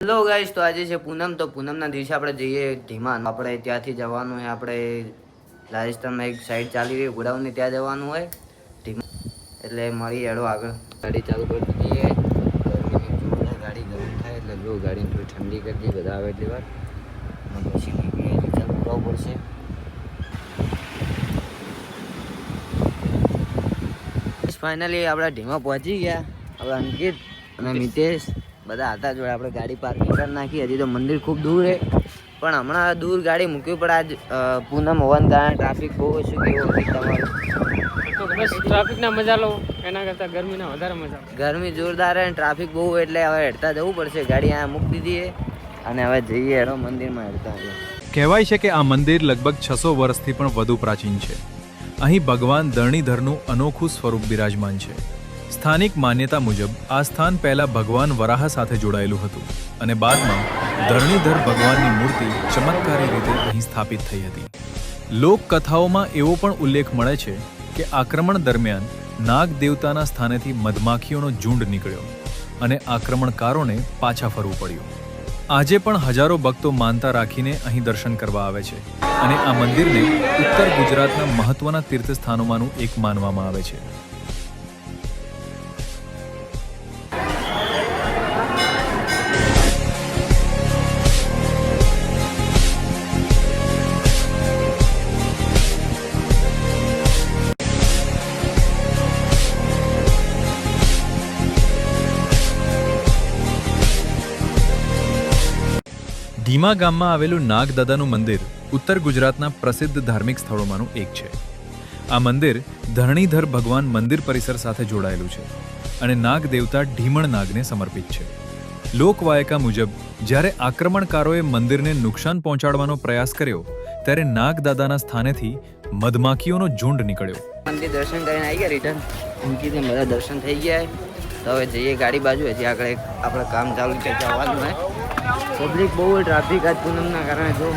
Hello guys, તો આજે છે પૂનમ. તો પૂનમના દિવસે આપણે જઈએ ધીમાન. આપણે ત્યાંથી જવાનું હોય, આપણે રાજસ્થાનમાં એક સાઈડ ચાલી રહી ગોડાઉનની ત્યાં જવાનું હોય ધીમાન. એટલે મળી હેડો આગળ ગાડી ચાલુ કરી દઈએ. ગરમીની ગાડી ગરમ થાય એટલે જો ગાડીને થોડી ઠંડી કરી દઈએ બધા આવે એટલી વાર, પછી નીકળી ચાલુ કરવું પડશે. ફાઇનલી આપણે ઢીમા પહોંચી ગયા. આપણે અંકિત અને મિતેશ બધા હતા જોડે. આપણે ગાડી પાર્કિંગ કરી નાખી. હજી તો મંદિર ખૂબ દૂર છે, પણ હમણાં દૂર ગાડી મૂકવી પડે. આજ પૂનમ હોવાને કારણે ટ્રાફિક બહુ ઓછું. કેવું તમારું? બસ ટ્રાફિકના મજા લો, એના કરતાં ગરમીના વધારે મજા. ગરમી જોરદાર અને ટ્રાફિક બહુ, એટલે હવે હેડતા જવું પડશે. ગાડી અહીંયા મૂકી દીધી અને હવે જઈએ હેડો મંદિરમાં હેડતા. કહેવાય છે કે આ મંદિર લગભગ 600 વર્ષથી પણ વધુ પ્રાચીન છે. અહીં ભગવાન ધરણીધરનું અનોખું સ્વરૂપ બિરાજમાન છે. સ્થાનિક માન્યતા મુજબ આ સ્થાન પહેલા ભગવાન વરાહ સાથે જોડાયેલું હતું અને બાદમાં ધરણીધર ભગવાનની મૂર્તિ ચમત્કારી રીતે અહીં સ્થાપિત થઈ હતી. લોકકથાઓમાં એવો પણ ઉલ્લેખ મળે છે કે આક્રમણ દરમિયાન નાગ દેવતાના સ્થાનેથી મધમાખીઓનો ઝુંડ નીકળ્યો અને આક્રમણકારોને પાછા ફરવું પડ્યું. આજે પણ હજારો ભક્તો માનતા રાખીને અહીં દર્શન કરવા આવે છે અને આ મંદિરને ઉત્તર ગુજરાતના મહત્વના તીર્થસ્થાનોમાંનું એક માનવામાં આવે છે. ધીમા ગામમાં આવેલું નાગદાદાનું મંદિર ઉત્તર ગુજરાતના પ્રસિદ્ધ ધાર્મિક સ્થળોમાંનું એક છે. આ મંદિર ધરણીધર ભગવાન મંદિર પરિસર સાથે જોડાયેલું છે અને નાગ દેવતા ઢીમણ નાગને સમર્પિત છે. લોકવાયકા મુજબ જ્યારે આક્રમણકારોએ મંદિરને નુકસાન પહોંચાડવાનો પ્રયાસ કર્યો ત્યારે નાગદાદાના સ્થાનેથી મધમાખીઓનો ઝુંડ નીકળ્યો. મંદિર દર્શન કરીને આવી ગયા રિટર્ન. અંકિતને બધા દર્શન થઈ ગયા. તો હવે જઈએ ગાડી બાજુ. હજી આગળ આપણે કામ ચાલુ છે જવાનું હોય. પબ્લિક બહુ ટ્રાફિક આજ પૂનમના કારણે જો